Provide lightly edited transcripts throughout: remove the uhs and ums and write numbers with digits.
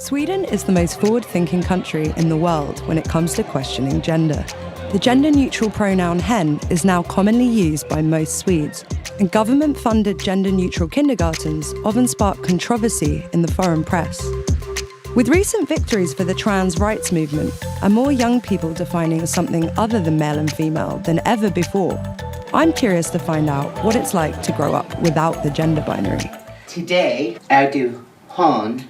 Sweden is the most forward-thinking country in the world when it comes to questioning gender. The gender-neutral pronoun hen is now commonly used by most Swedes, and government-funded gender-neutral kindergartens often spark controversy in the foreign press. With recent victories for the trans rights movement and more young people defining something other than male and female than ever before, I'm curious to find out what it's like to grow up without the gender binary. Today, är du hon,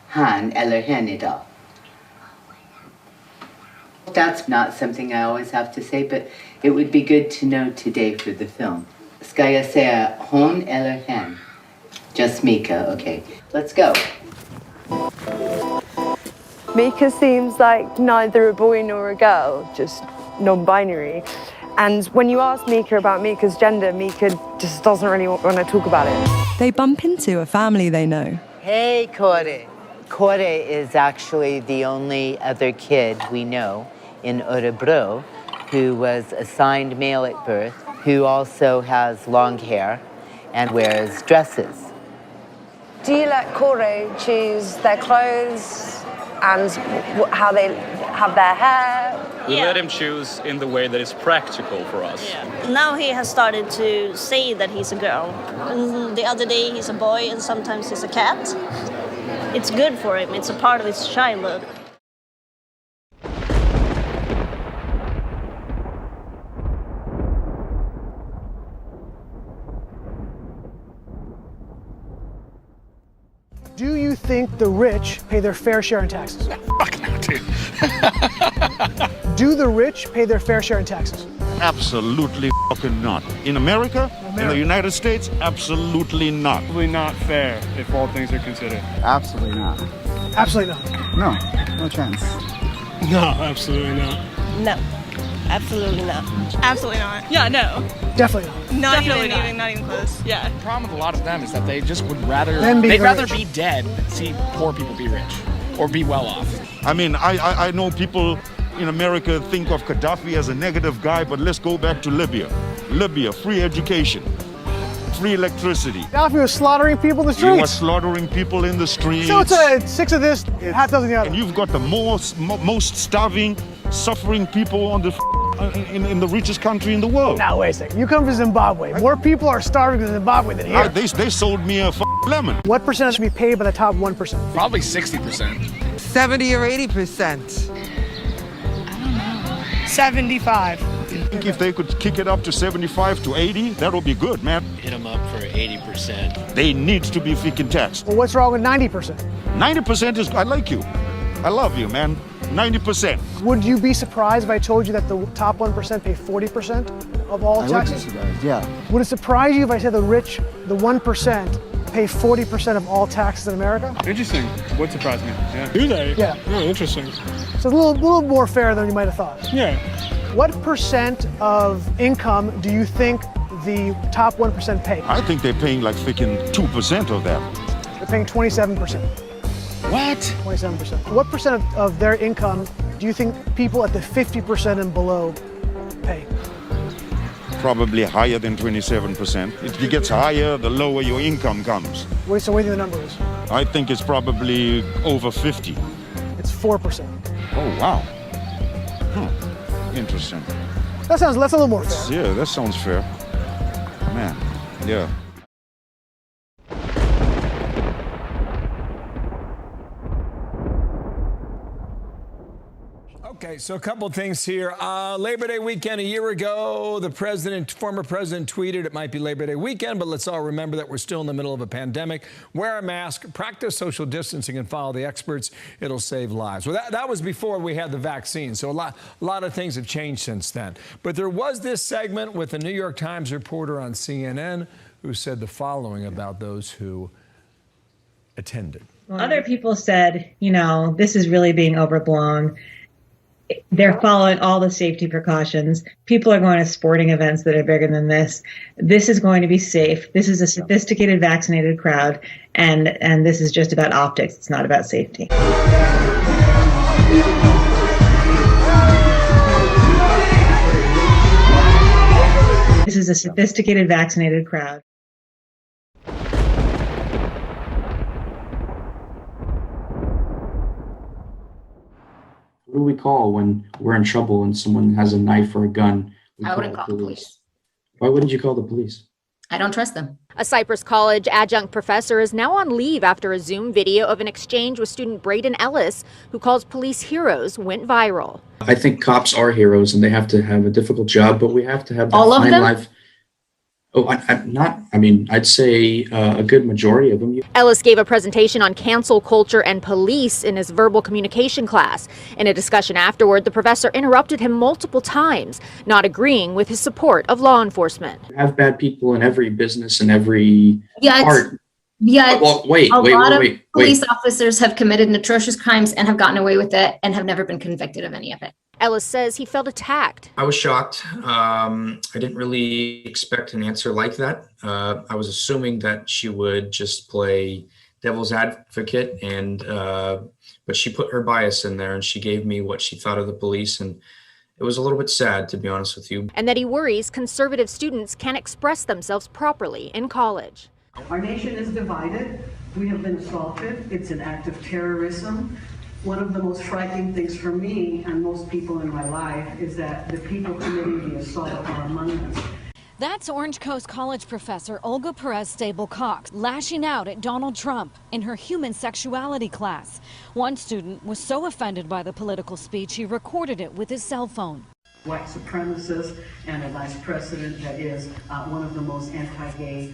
han eller hen idag? That's not something I always have to say, but it would be good to know today for the film. Ska jag säga hon eller hen? Just Mika, okay. Let's go. Mika seems like neither a boy nor a girl, just non-binary. And when you ask Mika about Mika's gender, Mika just doesn't really want to talk about it. They bump into a family they know. Hey, Kore. Kore is actually the only other kid we know in Örebro who was assigned male at birth, who also has long hair and wears dresses. Do you let Kore choose their clothes and how they have their hair? We let him choose in the way that is practical for us. Yeah. Now he has started to say that he's a girl. And the other day he's a boy and sometimes he's a cat. It's good for him. It's a part of his childhood. Do you think the rich pay their fair share in taxes? Fuck no, dude. Do the rich pay their fair share in taxes? Absolutely fucking not. In America, in the United States, absolutely not. Probably not fair if all things are considered. Absolutely not. Absolutely not. No chance. No, absolutely not. No, absolutely not. Absolutely not. Yeah, no. Definitely not. Not even close. Yeah. The problem with a lot of them is that they just would rather they'd rather rich. be dead than see poor people be rich or be well off. I mean, I know people in America think of Gaddafi as a negative guy, but let's go back to Libya. Libya, free education, free electricity. Gaddafi was slaughtering people in the streets. He was slaughtering people in the streets. So it's a 6 of this, half dozen of the other. And you've got the most starving, suffering people on the in the richest country in the world. Now wait a second. You come from Zimbabwe. More people are starving in Zimbabwe than here. They sold me a lemon. What percentage should be paid by the top 1%? Probably 60%. 70 or 80%. 75. I think if they could kick it up to 75 to 80, that would be good, man. Hit them up for 80%. They need to be freaking taxed. Well, what's wrong with 90%? 90% is, I like you. I love you, man. 90%. Would you be surprised if I told you that the top 1% pay 40% of all taxes? I would be surprised, yeah. Would it surprise you if I said the rich, the 1%, pay 40% of all taxes in America? Interesting. Would surprise me. Yeah. Do they? Yeah. Oh, interesting. So it's a little more fair than you might have thought. Yeah. What percent of income do you think the top 1% pay? I think they're paying like freaking 2% of that. They're paying 27%. What? 27%. What percent of their income do you think people at the 50% and below pay? Probably higher than 27%. It gets higher the lower your income comes. So what do you think the number is? I think it's probably over 50. It's 4%. Oh, wow. Interesting. That's a little more fair. Yeah, that sounds fair. Man, yeah. Okay, so a couple things here. Labor Day weekend a year ago, the former president tweeted it might be Labor Day weekend, but let's all remember that we're still in the middle of a pandemic. Wear a mask, practice social distancing, and follow the experts. It'll save lives. Well, that was before we had the vaccine, so a lot of things have changed since then. But there was this segment with a New York Times reporter on CNN who said the following about those who attended. Other people said, this is really being overblown. They're following all the safety precautions. People are going to sporting events that are bigger than this. This is going to be safe. This is a sophisticated, vaccinated crowd, and this is just about optics. It's not about safety. This is a sophisticated, vaccinated crowd. do we call when we're in trouble and someone has a knife or a gun? I wouldn't call the police. Why wouldn't you call the police? I don't trust them. A Cypress College adjunct professor is now on leave after a Zoom video of an exchange with student Braden Ellis, who calls police heroes, went viral. I think cops are heroes and they have to have a difficult job, but we have to have that All of fine them? life. Oh, I'd say a good majority of them. Ellis gave a presentation on cancel culture and police in his verbal communication class. In a discussion afterward, the professor interrupted him multiple times, not agreeing with his support of law enforcement. You have bad people in every business and every part. Wait. Police officers have committed atrocious crimes and have gotten away with it and have never been convicted of any of it. Ellis says he felt attacked. I was shocked. I didn't really expect an answer like that. I was assuming that she would just play devil's advocate, but she put her bias in there and she gave me what she thought of the police, and it was a little bit sad, to be honest with you. And that he worries conservative students can't express themselves properly in college. Our nation is divided. We have been assaulted. It's an act of terrorism. One of the most frightening things for me and most people in my life is that the people committing the assault are among us. That's Orange Coast College professor Olga Perez Stable-Cox lashing out at Donald Trump in her human sexuality class. One student was so offended by the political speech, he recorded it with his cell phone. White supremacist and a vice president that is one of the most anti-gay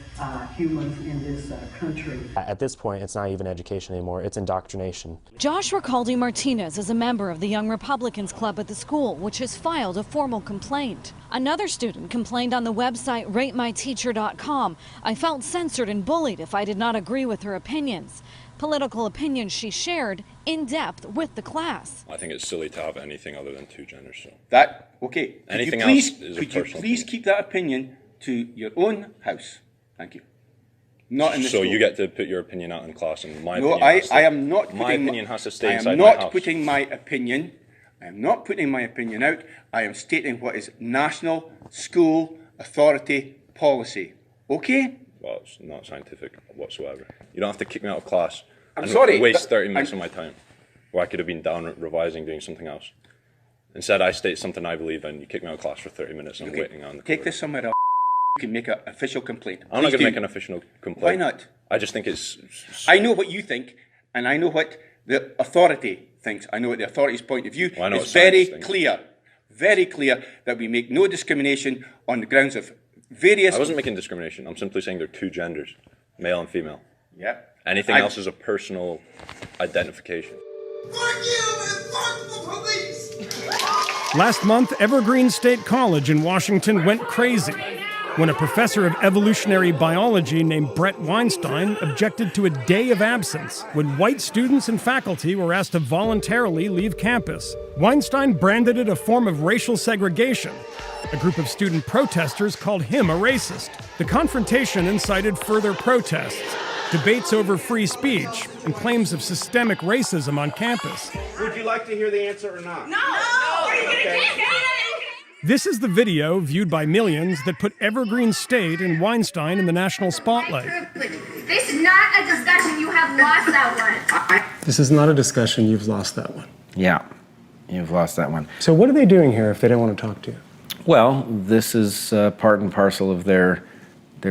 humans in this country. At this point, it's not even education anymore, it's indoctrination. Josh Ricaldi Martinez is a member of the Young Republicans Club at the school, which has filed a formal complaint. Another student complained on the website ratemyteacher.com. I felt censored and bullied if I did not agree with her opinions. Political opinions she shared in depth with the class. I think it's silly to have anything other than two genders. So Okay. Anything else is a personal Could you please keep that opinion to your own house? Thank you. Not in the So school. you get to put your opinion out in class, and my No, opinion. I am not. My opinion has to stay I inside am my not house. putting my opinion. I am not putting my opinion out. I am stating what is national school authority policy. Okay? Well, it's not scientific whatsoever. You don't have to kick me out of class. I'm and sorry, waste 30 minutes of my time, where I could have been down revising, doing something else. Instead, I state something I believe in. You kick me out of class for 30 minutes. And I'm waiting on the. Take this somewhere else. You can make an official complaint. I'm not going to Please make do. an official complaint. Why not? I just think it's. I know what you think, and I know what the authority thinks. I know what the authority's point of view Well, I know is. what science Very clear that we make no discrimination on the grounds of various. I wasn't making discrimination. I'm simply saying there are two genders, male and female. Yeah. Anything else is a personal identification. Last month, Evergreen State College in Washington went crazy when a professor of evolutionary biology named Brett Weinstein objected to a day of absence when white students and faculty were asked to voluntarily leave campus. Weinstein branded it a form of racial segregation. A group of student protesters called him a racist. The confrontation incited further protests, debates over free speech, and claims of systemic racism on campus. Would you like to hear the answer or not? No! Okay. This is the video viewed by millions that put Evergreen State and Weinstein in the national spotlight. This is not a discussion. You have lost that one. This is not a discussion. You've lost that one. Yeah, you've lost that one. So what are they doing here if they don't want to talk to you? Well, this is part and parcel of their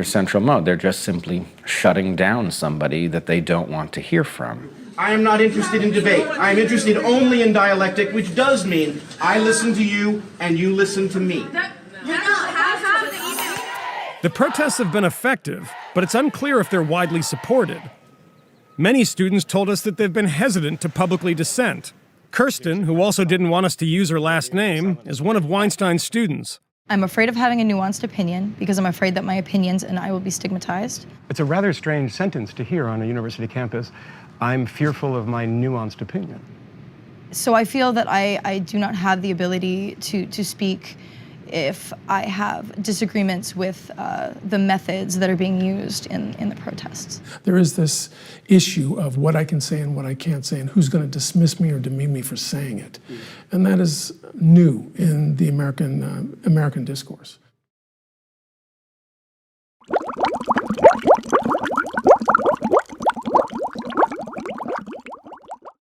central mode. They're just simply shutting down somebody that they don't want to hear from. I am not interested in debate. I am interested only in dialectic, which does mean I listen to you and you listen to me. The protests have been effective, but it's unclear if they're widely supported. Many students told us that they've been hesitant to publicly dissent. Kirsten, who also didn't want us to use her last name, is one of Weinstein's students. I'm afraid of having a nuanced opinion because I'm afraid that my opinions and I will be stigmatized. It's a rather strange sentence to hear on a university campus. I'm fearful of my nuanced opinion. So I feel that I do not have the ability to speak if I have disagreements with the methods that are being used in the protests. There is this issue of what I can say and what I can't say and who's going to dismiss me or demean me for saying it. And that is new in the American discourse.